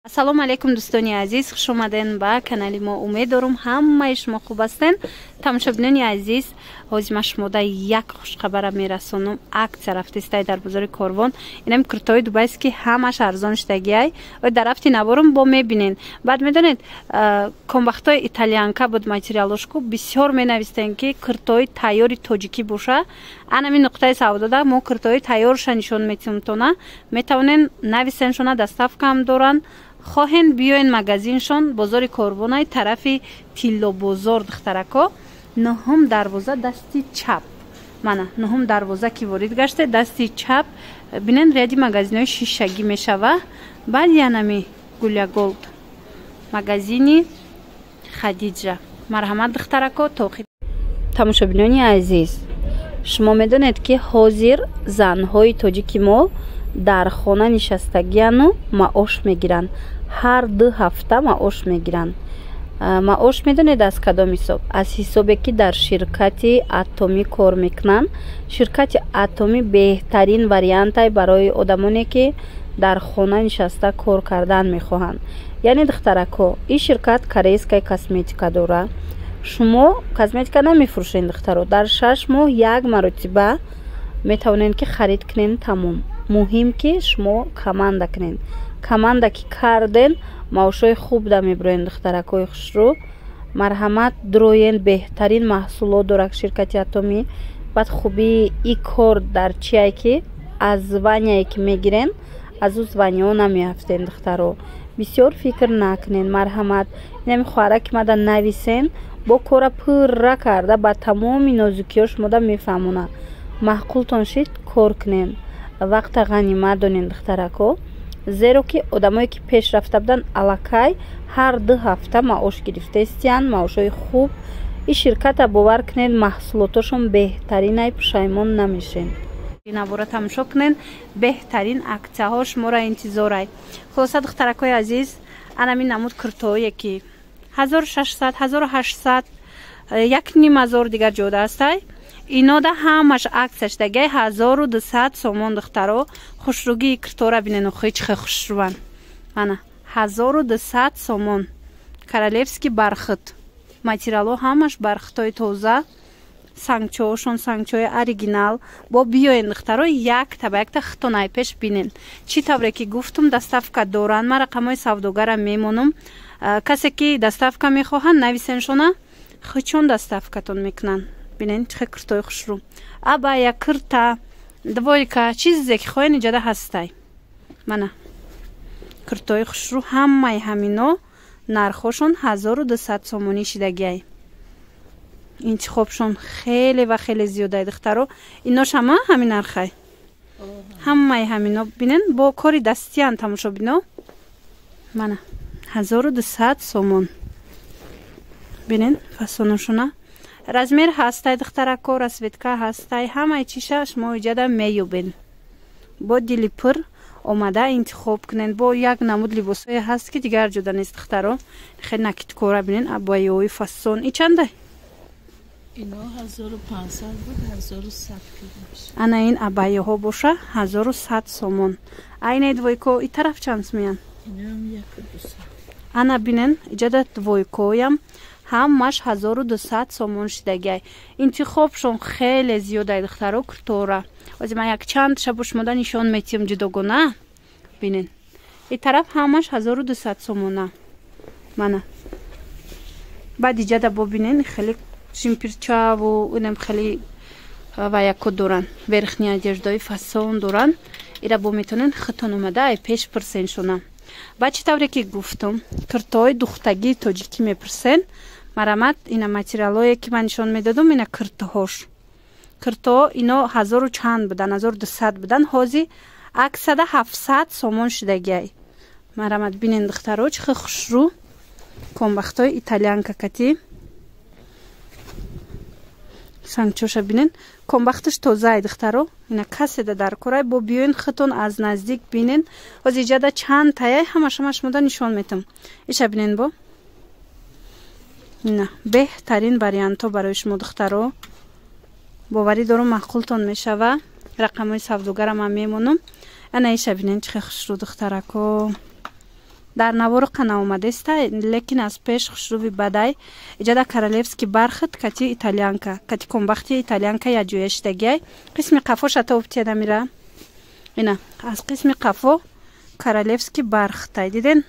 Ассалому алейкум дӯстони азиз, хуш омаден ба канали мо. Умед дорам ҳамаи шумо хуб ҳастен. Тамошобинони азиз, ҳозир ман шумода як хушхабара мерасонам. Аксия рафтистай дар бозори Корвон. Инам куртои дубайст ки ҳамаш арзон штагиай. Ой дар рафти наборум бо мебинен. Баъд медонед комбахтои итальянка буд материалошку бисёр менавистен ки куртои тайёри тоҷикӣ боша. Анами нуқтаи савдода мо куртои тайёрша нишон метавонем тона. Метавонен нависеншона доставкаам доран. хоҳен биёен магазиншон бозори Корвонай тарафи Тилло бозор духтарако. Нӯҳум дарвоза дасти чап. Мана нӯҳум дарвоза ки ворид гаште дасти чап бинен ряди магазинои шишагӣ мешава. Баъд янами Гулия Голд магазини Хадиҷа. Марҳамат духтарако тоқи. Тамошобинони азиз, шумо медонед ки ҳозир занҳои тоҷики мо дар хона нишастагияну маош мегиранд. ҳар 2 ҳафта маош мегиранд. маош медонед аз кадом ҳисоб? Аз ҳисобе ки дар ширкати Атоми кор мекунанд. Ширкати Атоми беҳтарин вариантай барои одамоне ки дар хона нишаста кор кардан мехоҳанд. Яъне духтарако, ин ширкат корейская косметика дора. шумо косметика намефурӯшед духтаро. Дар 6 моҳ 1 маротиба метавонед ки харид кунед. тамом. муҳим ки шумо команда кунед. команда ки карден маошҳои хуб да мебироен духтаракои хушрӯ. марҳамат дроен беҳтарин маҳсулот дорад ширкати Атоми. баъд хубии и кор дар чие ки аз званяе ки мегирен аз ӯ званиҳо намеафтен духтаро. бисёр фикр накунед. марҳамат инами хоҳара ки мада нависен бо кора пурра карда ба тамоми нозукиҳо шумода мефаҳмона. маъқултон шид кор кунед. вақта ғанимат донед духтарако. зеро ки одамое ки пеш рафта будан аллакай ҳар 2 ҳафта маош гирифтестиянд. маошҳои хуб. ин ширката бовар кунед маҳсулотошон беҳтаринай, пушаймон намешен. инабора тамошо кунед беҳтарин аксияҳо шуморо интизорай. хулоса духтаракои азиз, анами намуд куртое ки 1600 1800 1500 дигар ҷода ҳастай. инода ҳамаш аксияш дагай 1200 сомон духтаро. хушрӯгии куртора бинену хичхе хушрӯван. мана 1200 сомон. королевский бархат. материалҳо ҳамаш бархатои тоза. сангчоошон сангчои оригинал. бо биёен духтаро якта ба якта хитонай пеш бинен. чӣ тавре ки гуфтум доставка доранд. ман рақамҳои савдогарам мемонам. касе ки доставка мехоҳанд нависеншона хичон доставкатон мекунанд. бинен чӣ куртои хушрӯ. абая курта двойка чизе ки хоҳен иҷода ҳастай. мана куртои хушрӯ ҳамаи ҳамино нархошон 1200 сомонӣ шидагиай. интихобшон хеле ва хеле зиёдай духтаро. инош ҳама ҳамин нархай. ҳамаи ҳамино бинен бо кори дастиян. тамошобино мана 1200 сомон. бинен фасоношона размер ҳастай духтарако. расветка ҳастай. ҳамаи чиша шумо иҷода меёбен. бо дили пур омада интихоб кунед. бо як намуд либосое ҳаст ки дигар ҷода нест духтаро. хеле накиткора бинен абаяҳои фасон. и чандай? ино 1500 буд 1100 кардаш. ана ин абаяҳо боша 1100 сомон. айнаи двойко и тараф чанд смеян? инам 1200. ана бинен иҷода двойкоям ҳамаш 1200 сомон шидагай. интихобшон хеле зиёдай духтаро куртора. озир ман як чанд шабо шумода нишон метиҳам ҷудогона. бинен и тараф ҳамаш 1200 сомона. мана баъд иҷода бо бинен хеле шимпирчаву инам хеле ваяко доран. верхни одеждаи фасон доран. ира бо метонен хитон омада ай пеш пурсеншона. ба чӣ тавре ки гуфтам куртои духтагии тоҷикӣ мепурсен. марҳамат ина материалое ки ман нишон медодам ина куртаҳош. куртаҳо ино 1000 чанд будан 1200 будан. ҳозир аксада 700 сомон шидагиай. марҳамат бинен духтаро чихе хушрӯ. комбахтои итальянка кати сангчоша бинен. комбахташ тозаи духтаро. ина каседа дар корай бо биёен хитон аз наздик бинен. ҳозир иҷода чанд таяй ҳамаш мода нишон метам. иша бинен бо ина беҳтарин вариантҳо барои шумо духтаро. боварӣ дорам маъқултон мешава. рақамҳои савдогарам ҳам мемонам. ана иша бинен чихе хушрӯ духтарако. дар навору қана омадеста, лекин аз пеш хушруви бадай иҷада королевский бархат кати итальянка, кати комбахти итальянка я ҷоя шидагиай. Қисми қафо шата уфтия намира. Ина аз қисми қафо королевский бархатай диден.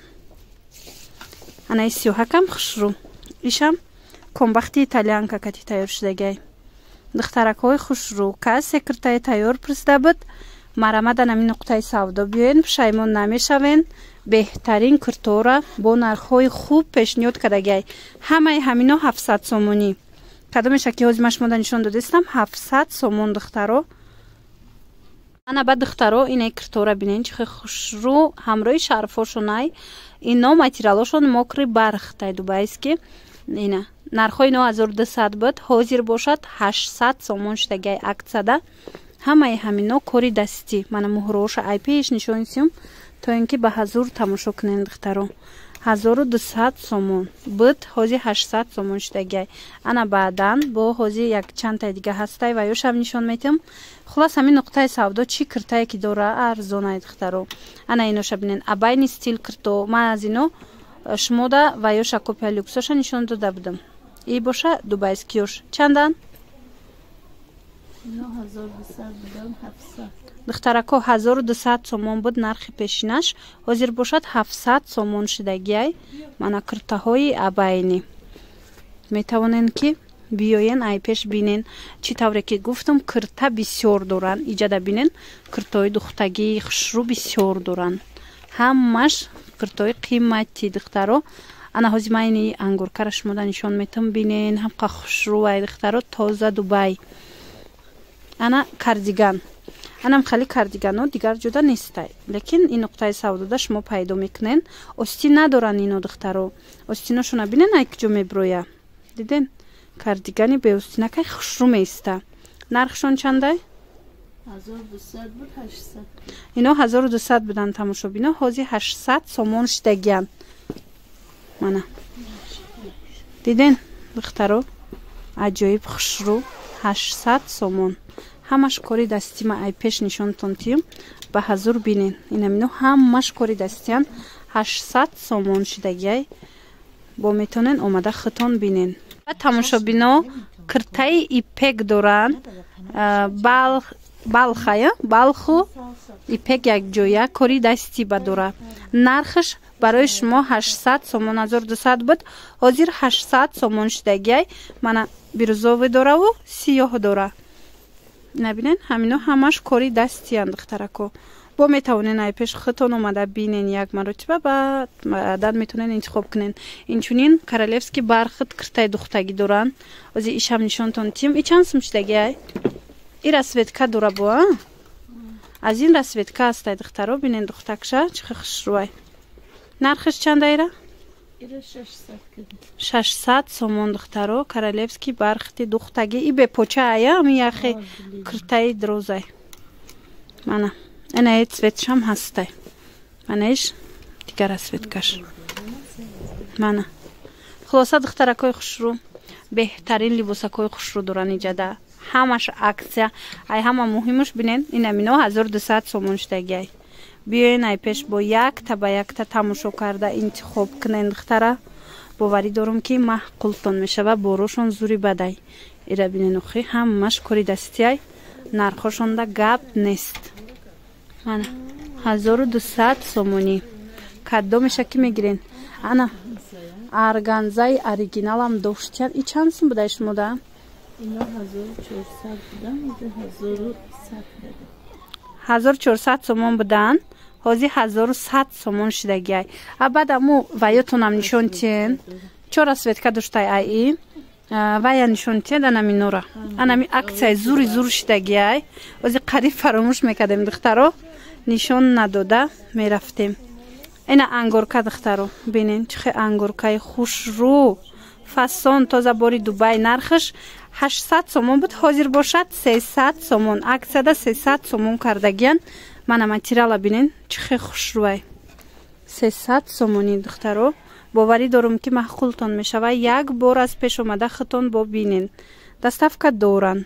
Ана исюҳакам хушру. Ишам комбахти итальянка кати тайёр шидагиай. Духтаракҳои хушру, ка секретаи тайёр пурсида буд. Марамада нами нуқтаи савдо биёен, пушаймон намешавен. Беҳтарин куртора бо нархҳои хуб пешниҳод кардагиай. Ҳамаи ҳамино 700 сомонӣ. Кадомеша ки ҳозир машмода нишон додистам 700 сомон духтаро. Ана ба духтаро инаи куртора бинен чихе хушру ҳамроҳи шарфошонай. Ино материалошон мокри бархтай дубайски. Ина нархҳои ино 1200 буд, ҳозир бошад 800 сомон шидагиай аксияда. Ҳамаи ҳамино кори дастӣ. Мана муҳроша ай пеш нишонисим то ин ки ба ҳазур тамошо кунен духтаро. 1200 сомон буд, ҳозир 800 сомон шидагиай. Ана баъдан бо ҳозир як чандтаи дига ҳастай ва ёшам нишон метим. Хулас ҳамин нуқтаи савдо чи киртае ки дора арзонай духтаро. Ана иноша бинен абайни стил кирто. Ман аз ино шумода ва ёша копия люксоша нишон дода будам. И боша дубайскиёш чандан? Духтарако 1200 сомон буд нархи пешинаш, ҳозир бошад 700 сомон шидагиай. Мана киртаҳои абайни метавонен ки биёен ай пеш бинен. Чӣ тавре ки гуфтам кирта бисёр доран. Иҷада бинен киртаҳои духтагии хушру бисёр доран. Ҳамаш киртаҳои қимати духтаро. Ана ҳозир ман ини ангуркара шумода нишон метам бинен. Ҳамқа хушру ай духтаро тоза Дубай. Ана кардиган. Анам хали кардигано дигар ҷуда нестай. Лекин ин нуқтаи савдода шумо пайдо мекунен. Остин надоран ино духтаро. Остиношона бинен ай куҷо меброя. Диден? Кардигани беостинакай хушру меиста. Нархшон чандай? 1200 буд, 800. Ино 1200 будан тамошобино, ҳозир 800 сомон шидагиан. Мана. Диден духтаро? Аҷоиб хушру 800 сомон. Ҳамаш кори дастима ай пеш нишонтон тим ба ҳазур бинен. Инамино ҳамаш кори дастиян 800 сомон шидагиай. Бо метонен омада хитон бинен. Ба тамошобино киртаи ипек доран. Балхая, балху ипек як ҷоя кори дастӣ ба дора. Нархш барои шумо 800 сомон 1200 буд, ҳозир 800 сомон шидагиай. Мана бирӯзове дораву сиёҳ дора. Набинен ҳамино ҳамаш кори дастиян духтарако. Бо метавонен ай пеш хитон омада бинен як маротиба баъдан метавонен интихоб кунен. Инчунин королевский бархат киртаи духтагӣ доран. ҳозир ишам нишонтон тим. И чанд сум шидагиай? И расветка дора бо а? Аз ин расветка астай духтаро бинен духтакша чихе хушруай. Нархиш чандайра? 600 сомон духтаро королевский бархати духтагӣ и бепоча ая ами яхе киртаи дрозай. Мана ина цветшам ҳастай. Манаиш дигар расветкаш. Мана хулоса духтаракои хушру беҳтарин либосакои хушру доран иҷада. Ҳамаш аксия ай ҳама муҳимуш бинен инамино 1200 сомон шидагиай. Биёен ай пеш бо якта ба якта тамошо карда интихоб кунен духтара. Боварӣ дорам ки маҳқултон мешава борошон зури бадай. Ира бинен охи ҳамаш кори дастиай. Нархошонда гап нест. Мана 1200 сомонӣ. Каддо меша ки мегирен? Ана арганзаи оригиналам доштиян. И чанд сум будай шумода? Ино 1400 будан, 1100 будан. 1400 сомон будан, ҳозир 1100 сомон шидагиай. Абад аму ваётонам нишонтиен. Чора светка доштай ай. Вая нишонтиен анаминора. Анами аксияи зури зур шидагиай. Ҳозир қариб фаромӯш мекардем духтаро. Нишон надода мерафтем. Ина ангорка духтаро. Бинен чихе ангоркаи хушру. Фасон тоза бори Дубай нархш 800 сомон буд, ҳозир бошад 300 сомон. Аксияда 300 сомон кардагиян. Мана материала бинен чихе хушруай. 300 сомони духтаро. боварӣ дорам ки маҳқултон мешава. Як бор аз пеш омада хитон бо бинен. Доставка доран.